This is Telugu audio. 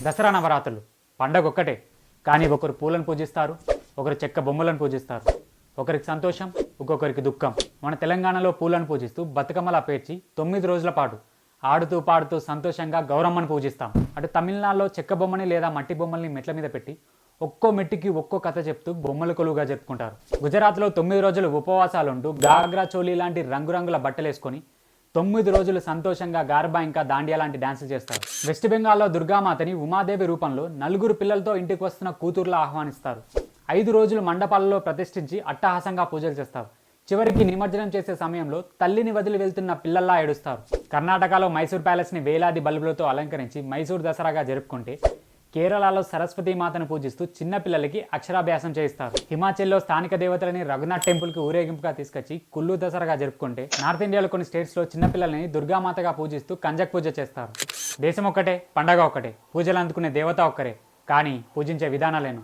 దసరా నవరాత్రులు పండగ ఒక్కటే, కానీ ఒకరు పూలను పూజిస్తారు, ఒకరు చెక్క బొమ్మలను పూజిస్తారు. ఒకరికి సంతోషం, ఒక్కొక్కరికి దుఃఖం. మన తెలంగాణలో పూలను పూజిస్తూ బతుకమ్మలా పేర్చి 9 రోజుల పాటు ఆడుతూ పాడుతూ సంతోషంగా గౌరమ్మను పూజిస్తాం. అటు తమిళనాడులో చెక్క బొమ్మని లేదా మట్టి బొమ్మల్ని మెట్ల మీద పెట్టి ఒక్కో మెట్టికి ఒక్కో కథ చెప్తూ బొమ్మల కొలువుగా జరుపుకుంటారు. గుజరాత్లో 9 రోజులు ఉపవాసాలుంటూ గాగ్రా చోళీ లాంటి రంగురంగుల బట్టలు వేసుకొని 9 రోజులు సంతోషంగా గార్బా ఇంకా దాండియా లాంటి డాన్సులు చేస్తారు. వెస్ట్ బెంగాల్లో దుర్గామాతని ఉమాదేవి రూపంలో 4 పిల్లలతో ఇంటికి వస్తున్న కూతుర్లా ఆహ్వానిస్తారు. 5 రోజులు మండపాలలో ప్రతిష్ఠించి అట్టహాసంగా పూజలు చేస్తారు. చివరికి నిమజ్జనం చేసే సమయంలో తల్లిని వదిలి వెళ్తున్న పిల్లల్లా ఏడుస్తారు. కర్ణాటకలో మైసూర్ ప్యాలెస్ని వేలాది బల్బులతో అలంకరించి మైసూర్ దసరాగా జరుపుకుంటే, కేరళలో సరస్వతి మాతను పూజిస్తూ చిన్న పిల్లలకి అక్షరాభ్యాసం చేయిస్తారు. హిమాచల్లో స్థానిక దేవతలని రఘునాథ్ టెంపుల్కి ఊరేగింపుగా తీసుకొచ్చి కుల్లు దసరాగా జరుపుకుంటే, నార్త్ ఇండియాలో కొన్ని స్టేట్స్లో చిన్నపిల్లల్ని దుర్గామాతగా పూజిస్తూ కంజక్ పూజ చేస్తారు. దేశం ఒక్కటే, పండగ ఒక్కటే, పూజలు అందుకునే దేవత ఒక్కరే, కానీ పూజించే విధానాలేను.